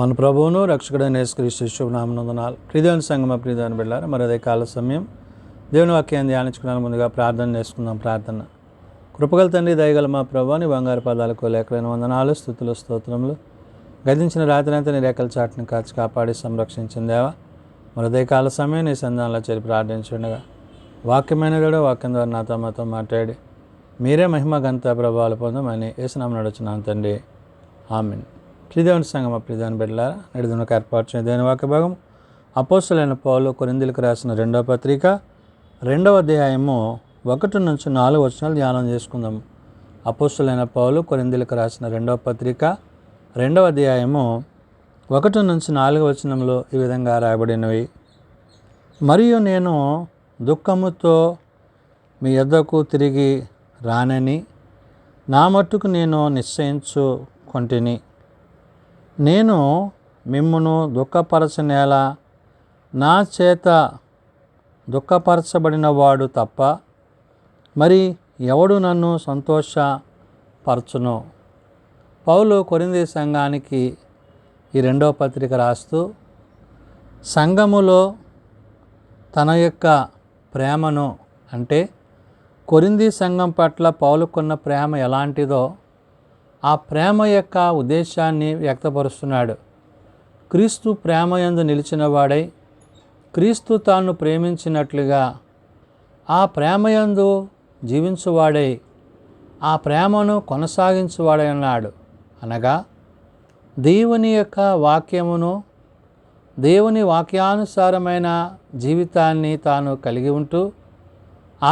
మన ప్రభువును రక్షకుడైన యేసుక్రీస్తు శుభనామమునందునాలు. ప్రియదేవుని సంగమ ప్రియదేవుని బిడ్డలారా, మరి అదే కాల సమయం దేవుని వాక్యాన్ని ధ్యానించుకున్నాను. ముందుగా ప్రార్థన చేసుకుందాం. ప్రార్థన. కృపగల తండ్రి, దయగల మా ప్రభువా, నీ బంగారు పాదాలకు లేఖలైన వందనాలు, స్తుతులు, స్తోత్రములు. గతించిన రాత్రి అంతా నీ రేఖల చాటును కాచి కాపాడి సంరక్షించిన దేవా, మరి అదే కాల సమయం నీ సంధానంలో చేరి ప్రార్థించుండగా వాక్యమైన కూడా వాక్యం ద్వారా నాతో మాతో మాట్లాడి మీరే మహిమ ఘనత ప్రభావాలు పొందమని యేసునామమున నడుచున్నాను తండ్రి. ఆమేన్. ప్రియదేవుని సంగమ ప్రియదేవుని బిడ్డలారా, నడిదినకు ఏర్పాటు చేయని దేవుని వాక్య భాగం అపోస్తలుడైన పౌలు కొరింథీయులకు రాసిన 2వ పత్రిక 2వ అధ్యాయము 1-4 ధ్యానం చేసుకుందాము. అపోస్తలుడైన పౌలు కొరింథీయులకు రాసిన 2వ పత్రిక 2వ అధ్యాయము 1-4 ఈ విధంగా రాయబడినవి. మరియు నేను దుఃఖముతో మీ యొద్దకు తిరిగి రానని నా మట్టుకు నేను నిశ్చయించుకొంటిని. నేను మిమ్మును దుఃఖపరచనేలా నా చేత దుఃఖపరచబడిన వాడు తప్ప మరి ఎవడు నన్ను సంతోషపరచును. పౌలు కొరింథీ సంఘానికి ఈ 2వ పత్రిక రాస్తూ సంఘములో తన యొక్క ప్రేమను, అంటే కొరింథీ సంఘం పట్ల పౌలుకున్న ప్రేమ ఎలాంటిదో ఆ ప్రేమ యొక్క ఉద్దేశాన్ని వ్యక్తపరుస్తున్నాడు. క్రీస్తు ప్రేమయందు నిలిచిన వాడై క్రీస్తు తాను ప్రేమించినట్లుగా ఆ ప్రేమయందు జీవించువాడై ఆ ప్రేమను కొనసాగించువాడై ఉన్నాడు. అనగా దేవుని యొక్క వాక్యమును, దేవుని వాక్యానుసారమైన జీవితాన్ని తాను కలిగి ఉంటూ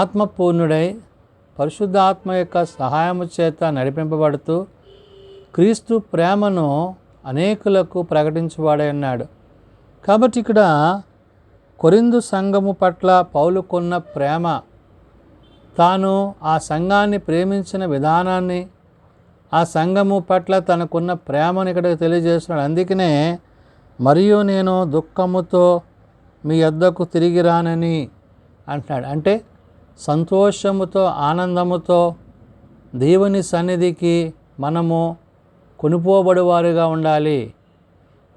ఆత్మపూర్ణుడై పరిశుద్ధాత్మ యొక్క సహాయము చేత నడిపింపబడుతూ క్రీస్తు ప్రేమను అనేకులకు ప్రకటించువాడై ఉన్నాడు. కాబట్టి ఇక్కడ కొరింథు సంఘము పట్ల పౌలుకున్న ప్రేమ, తాను ఆ సంఘాన్ని ప్రేమించిన విధానాన్ని, ఆ సంఘము పట్ల తనకున్న ప్రేమను ఇక్కడ తెలియజేస్తున్నాడు. అందుకనే మరియు నేను దుఃఖముతో మీ యొద్దకు తిరిగి రానని అంటున్నాడు. అంటే సంతోషముతో, ఆనందముతో దేవుని సన్నిధికి మనము కొనుపోబడివారుగా ఉండాలి.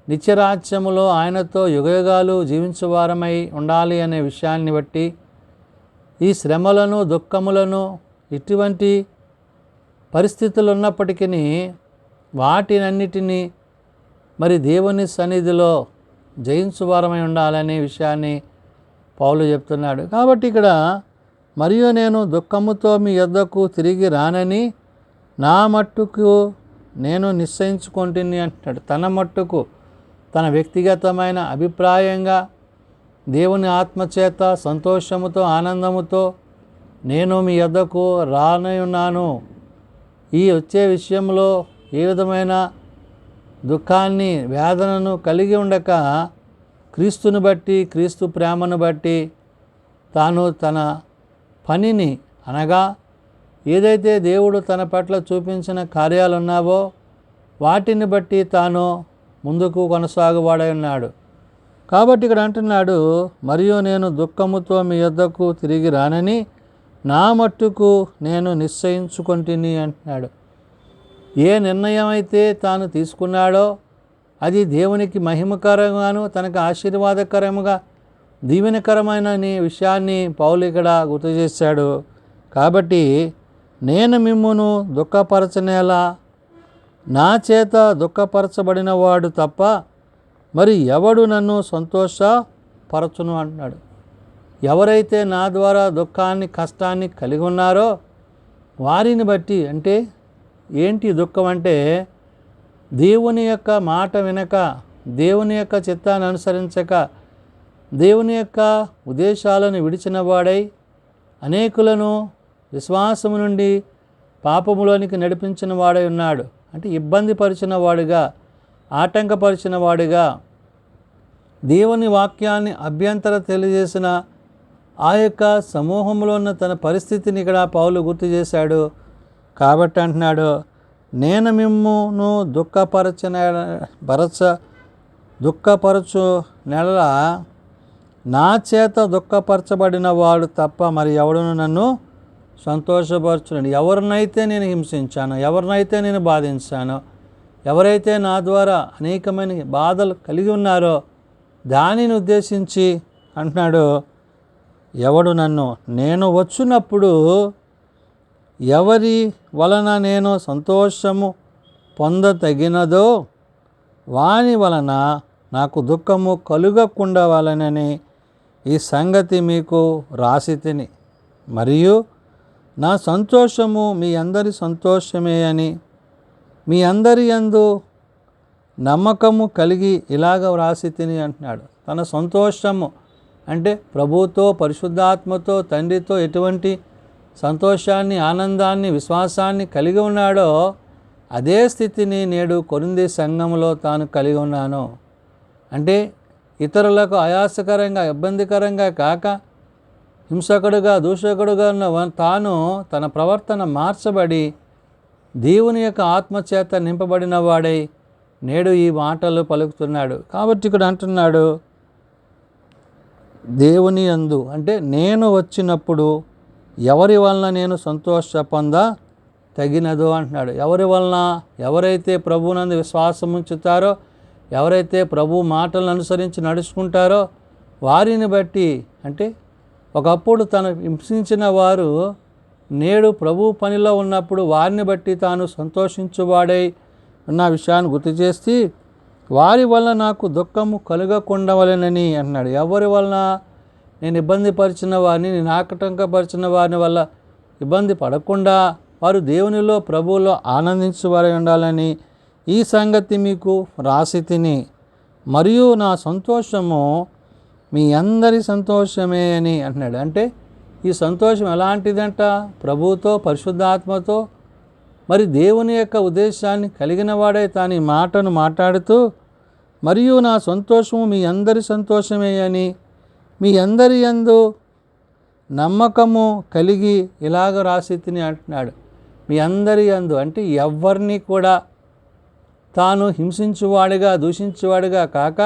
నిత్యరాజ్యములో ఆయనతో యుగయుగాలు జీవించువారమై ఉండాలి అనే విషయాన్ని బట్టి ఈ శ్రమలను, దుఃఖములను, ఇటువంటి పరిస్థితులు ఉన్నప్పటికీ వాటినన్నిటినీ మరి దేవుని సన్నిధిలో జయించువారమై ఉండాలనే విషయాన్ని పౌలు చెప్తున్నాడు. కాబట్టి ఇక్కడ మరియు నేను దుఃఖముతో మీ యొద్దకు తిరిగి రానని నా మట్టుకు నేను నిశ్చయించుకొంటిని అంటాడు. తన మట్టుకు, తన వ్యక్తిగతమైన అభిప్రాయంగా దేవుని ఆత్మచేత సంతోషముతో, ఆనందముతో నేను మీ యొద్దకు రానున్నాను. ఈ వచ్చే విషయంలో ఏ విధమైన దుఃఖాన్ని, వేదనను కలిగి ఉండక క్రీస్తుని బట్టి, క్రీస్తు ప్రేమను బట్టి తాను తన పనిని, అనగా ఏదైతే దేవుడు తన పట్ల చూపించిన కార్యాలు ఉన్నావో వాటిని బట్టి తాను ముందుకు కొనసాగువాడై ఉన్నాడు. కాబట్టి ఇక్కడ అంటున్నాడు, మరియు నేను దుఃఖముతో మీ యొద్దకు తిరిగి రానని నా మట్టుకు నేను నిశ్చయించుకొంటిని అంటున్నాడు. ఏ నిర్ణయం అయితే తాను తీసుకున్నాడో అది దేవునికి మహిమకరంగాను, తనకు ఆశీర్వాదకరముగా, దీవెనకరమైన విషయాన్ని పౌలు ఇక్కడ గుర్తు చేశాడు. కాబట్టి నేను మిమ్మును దుఃఖపరచనేలా నా చేత దుఃఖపరచబడిన వాడు తప్ప మరి ఎవడు నన్ను సంతోషపరచును అంటున్నాడు. ఎవరైతే నా ద్వారా దుఃఖాన్ని, కష్టాన్ని కలిగి ఉన్నారో వారిని బట్టి, అంటే ఏంటి దుఃఖం అంటే దేవుని యొక్క మాట వినక, దేవుని యొక్క చిత్తాన్ని అనుసరించక, దేవుని యొక్క ఉద్దేశాలను విడిచిన వాడై అనేకులను విశ్వాసము నుండి పాపములోనికి నడిపించిన వాడై ఉన్నాడు. అంటే ఇబ్బంది పరిచిన వాడుగా, ఆటంకపరిచిన వాడుగా, దేవుని వాక్యాన్ని అభ్యంతర తెలియజేసిన ఆ యొక్క సమూహంలో ఉన్న తన పరిస్థితిని ఇక్కడ పౌలు గుర్తు చేశాడు. కాబట్టి అంటున్నాడు, నేను మిమ్మును దుఃఖపరచు నెల నా చేత దుఃఖపరచబడిన వాడు తప్ప మరి ఎవడును నన్ను సంతోషపరచునండి. ఎవరినైతే నేను హింసించానో, ఎవరినైతే నేను బాధించానో, ఎవరైతే నా ద్వారా అనేకమైన బాధలు కలిగి ఉన్నారో దానిని ఉద్దేశించి అంటున్నాడు, ఎవడు నేను వచ్చినప్పుడు ఎవరి వలన నేను సంతోషము పొందతగినదో వాని వలన నాకు దుఃఖము కలుగకుండా వలనని ఈ సంగతి మీకు రాసి తిని, మరియు నా సంతోషము మీ అందరి సంతోషమే అని మీ అందరి యందు నమ్మకము కలిగి ఇలాగ వ్రాసి తిని అంటున్నాడు. తన సంతోషము అంటే ప్రభువుతో, పరిశుద్ధాత్మతో, తండ్రితో ఎటువంటి సంతోషాన్ని, ఆనందాన్ని, విశ్వాసాన్ని కలిగి ఉన్నాడో అదే స్థితిని నేడు కొరింథీ సంఘములో తాను కలిగి ఉన్నాను. అంటే ఇతరులకు ఆయాసకరంగా, ఇబ్బందికరంగా కాక హింసకుడుగా, దూషకుడుగా ఉన్న తాను తన ప్రవర్తన మార్చబడి దేవుని యొక్క ఆత్మచేత నింపబడిన వాడై నేడు ఈ మాటలు పలుకుతున్నాడు. కాబట్టి ఇక్కడ అంటున్నాడు, దేవుని యందు అంటే నేను వచ్చినప్పుడు ఎవరి వలన నేను సంతోష పొంద తగినదో అంటున్నాడు. ఎవరి వలన? ఎవరైతే ప్రభువునందు విశ్వాసం ఉంచుతారో, ఎవరైతే ప్రభు మాటలను అనుసరించి నడుచుకుంటారో వారిని బట్టి, అంటే ఒకప్పుడు తను హింసించిన వారు నేడు ప్రభు పనిలో ఉన్నప్పుడు వారిని బట్టి తాను సంతోషించువాడై ఉన్న విషయాన్ని గుర్తు చేసి, వారి వల్ల నాకు దుఃఖము కలుగకుండవలెనని అన్నాడు. ఎవరి వలన? నేను ఇబ్బంది పరిచిన వారిని, నేను ఆటంకపరిచిన వారిని వల్ల ఇబ్బంది పడకుండా వారు దేవునిలో, ప్రభువులో ఆనందించువారై ఉండాలని ఈ సంగతి మీకు రాసి తిని, మరియు నా సంతోషము మీ అందరి సంతోషమే అని అంటున్నాడు. అంటే ఈ సంతోషం ఎలాంటిదంట? ప్రభువుతో, పరిశుద్ధాత్మతో, మరి దేవుని యొక్క ఉద్దేశాన్ని కలిగిన వాడే తాను ఈ మాటను మాట్లాడుతూ, మరియు నా సంతోషము మీ అందరి సంతోషమే అని మీ అందరి యందు నమ్మకము కలిగి ఇలాగ రాసి తిని అంటున్నాడు. మీ అందరి యందు అంటే ఎవరిని కూడా తాను హింసించువాడిగా, దూషించువాడిగా కాక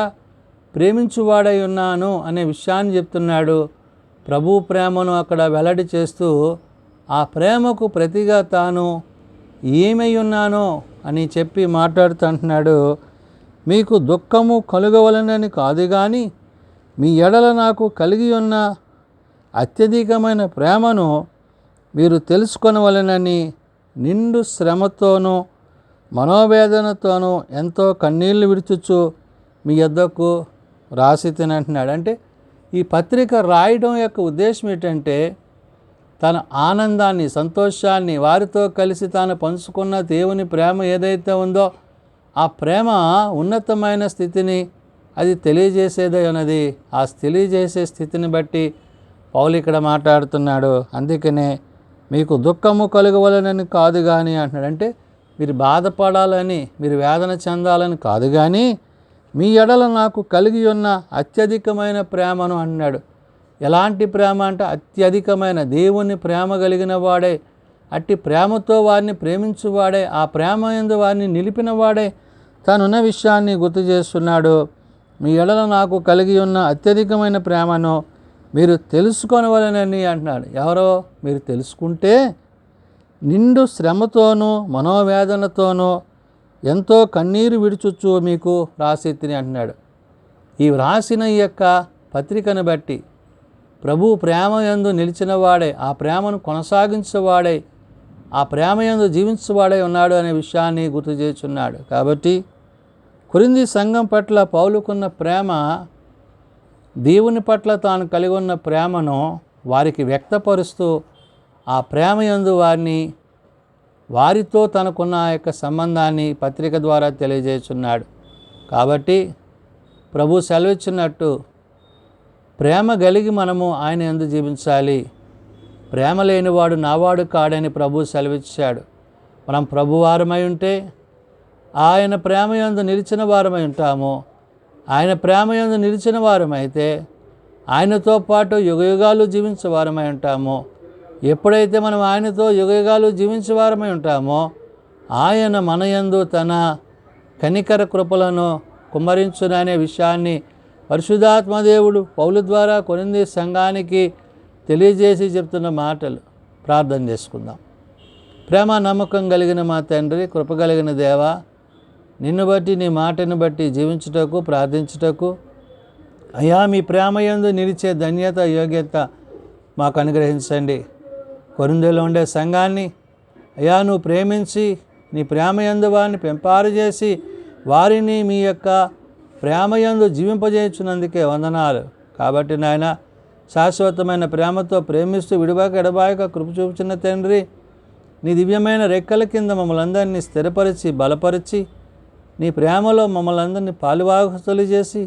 ప్రేమించువాడై ఉన్నాను అనే విషయాన్ని చెప్తున్నాడు. ప్రభు ప్రేమను అక్కడ వెల్లడి చేస్తూ ఆ ప్రేమకు ప్రతిగా తాను ఏమై ఉన్నానో అని చెప్పి మాట్లాడుతూ అంటున్నాడు, మీకు దుఃఖము కలుగవలనని కాదు కానీ మీ ఎడల నాకు కలిగి ఉన్న అత్యధికమైన ప్రేమను మీరు తెలుసుకొనవలెనని నిండు శ్రమతోనూ మనోవేదనతోనూ ఎంతో కన్నీళ్లు విడుచుచు మీ యొద్దకు రాసి తినంటున్నాడు. అంటే ఈ పత్రిక రాయడం యొక్క ఉద్దేశం ఏంటంటే తన ఆనందాన్ని, సంతోషాన్ని వారితో కలిసి తాను పంచుకున్న దేవుని ప్రేమ ఏదైతే ఉందో ఆ ప్రేమ ఉన్నతమైన స్థితిని అది తెలియజేసేదే ఉన్నది. ఆ తెలియజేసే స్థితిని బట్టి పౌలు ఇక్కడ మాట్లాడుతున్నాడు. అందుకనే మీకు దుఃఖము కలుగవలనని కాదు కానీ అంటున్నాడు. అంటే మీరు బాధపడాలని, మీరు వేదన చెందాలని కాదు కానీ మీ ఎడల నాకు కలిగి ఉన్న అత్యధికమైన ప్రేమను అన్నాడు. ఎలాంటి ప్రేమ అంటే అత్యధికమైన దేవుని ప్రేమ కలిగిన వాడే, అట్టి ప్రేమతో వారిని ప్రేమించువాడే, ఆ ప్రేమ యందు వారిని నిలిపిన వాడే తానున్న విషయాన్ని గుర్తు చేస్తున్నాడు. మీ ఎడల నాకు కలిగి ఉన్న అత్యధికమైన ప్రేమను మీరు తెలుసుకొనవలెనని అంటున్నాడు. ఎవరో మీరు తెలుసుకుంటే నిండు శ్రమతోనూ మనోవేదనతోనూ ఎంతో కన్నీరు విడుచుచు మీకు రాసి తిని అంటున్నాడు. ఈ వ్రాసిన ఈ యొక్క పత్రికను బట్టి ప్రభు ప్రేమ యందు నిలిచిన వాడే, ఆ ప్రేమను కొనసాగించేవాడే, ఆ ప్రేమ యందు జీవించేవాడే ఉన్నాడు అనే విషయాన్ని గుర్తు చేస్తున్నాడు. కాబట్టి కొరింథీ సంఘం పట్ల పౌలుకున్న ప్రేమ, దేవుని పట్ల తాను కలిగి ఉన్న ప్రేమను వారికి వ్యక్తపరుస్తూ ఆ ప్రేమ యందు వారితో తనకున్న ఆ యొక్క సంబంధాన్ని పత్రిక ద్వారా తెలియజేస్తున్నాడు. కాబట్టి ప్రభు సెలవిచ్చినట్టు ప్రేమ కలిగి మనము ఆయన యందు జీవించాలి. ప్రేమ లేనివాడు నావాడు కాడని ప్రభు సెలవిచ్చాడు. మనం ప్రభువారమై ఉంటే ఆయన ప్రేమ యందు నిలిచిన వారమై ఉంటాము. ఆయన ప్రేమ యందు నిలిచిన వారమైతే ఆయనతో పాటు యుగయుగాలు జీవించే వారమై ఉంటాము. ఎప్పుడైతే మనం ఆయనతో యుగయుగాలు జీవించే వారమై ఉంటామో ఆయన మన యందు తన కనికర కృపలను కుమ్మరించుననే విషయాన్ని పరిశుద్ధాత్మదేవుడు పౌలు ద్వారా కొరింథీ సంఘానికి తెలియజేసి చెప్తున్న మాటలు. ప్రార్థన చేసుకుందాం. ప్రేమ నమ్మకం కలిగిన మా తండ్రి, కృప కలిగిన దేవ, నిన్ను బట్టి నీ మాటను బట్టి జీవించుటకు ప్రార్థించుటకు అయ్యా మీ ప్రేమయందు నిలిచే ధన్యత యోగ్యత మాకు అనుగ్రహించండి. కొరింథీలో ఉండే సంఘాన్ని అయ్యా నువ్వు ప్రేమించి నీ ప్రేమయందు వారిని పెంపారు చేసి వారిని మీ యొక్క ప్రేమయందు జీవింపజేయుచున్నందుకే వందనాలు. కాబట్టి నాయన శాశ్వతమైన ప్రేమతో ప్రేమిస్తూ విడిబాక ఎడబాయక కృప చూపుచున్న తండ్రి, నీ దివ్యమైన రెక్కల కింద మమ్మల్ని అందరినీ స్థిరపరిచి బలపరిచి నీ ప్రేమలో మమ్మల్ని అందరినీ పాలువాహకులు చేసి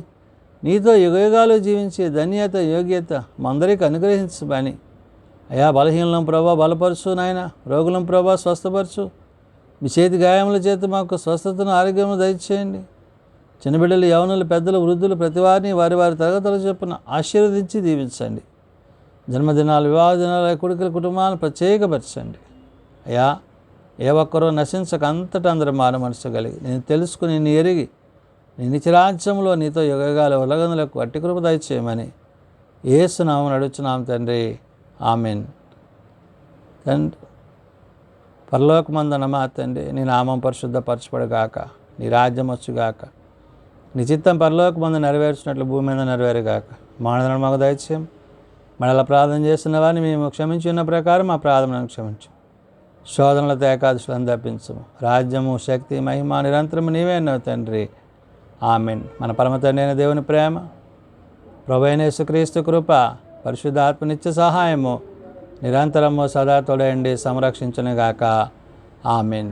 నీతో యుగయుగాలు జీవించే ధన్యత యోగ్యత మా అందరికీ అనుగ్రహించమని అయా బలహీనం ప్రభా బలపరచు నాయన, రోగులం ప్రభా స్వస్థపరచు, మీ చేతి గాయముల చేత మాకు స్వస్థతను ఆరోగ్యము దయచేయండి. చిన్నబిడ్డలు యవనులు పెద్దలు వృద్ధులు ప్రతి వారిని వారి వారి తరగతుల చొప్పున ఆశీర్వదించి దీవించండి. జన్మదినాలు వివాహ దినాల కొడుకుల కుటుంబాలను ప్రత్యేకపరచండి. అయ్యా ఏ ఒక్కరూ నశించక అంతటా అందరూ మారు మనసు కలిగి నేను తెలుసుకుని నేను ఎరిగి నీ నిత్యరాజ్యంలో నీతో యుగగాల ఉలగనులకు అట్టి కృప దయచేయమని యేసు నామమున అడుగుచున్నాం తండ్రి, ఆమెన్. తండ్రి పరలోకమందున్న మా తండ్రి, నీ నామం పరిశుద్ధపరచబడుగాక, నీ రాజ్యం వచ్చుగాక, నీ చిత్తం పరలోకమందు నెరవేర్చినట్లు భూమి మీద నెరవేరుగాక. మానవులను మాకు దయచేయం, మనలా ప్రార్థన చేస్తున్న వారిని మేము క్షమించి ఉన్న ప్రకారం మా ప్రార్థనను క్షమించు. శోధనలతో ఏకాదశులను తప్పించము. రాజ్యము శక్తి మహిమ నిరంతరము నీవే అన్నావు తండ్రి, ఆమెన్. మన పరమ తండ్రి అయిన దేవుని ప్రేమ, ప్రభువైన యేసుక్రీస్తు కృప, పరిశుద్ధాత్మ నిత్య సహాయము నిరంతరము సదా తోడయండి సంరక్షించునుగాక. ఆమెన్.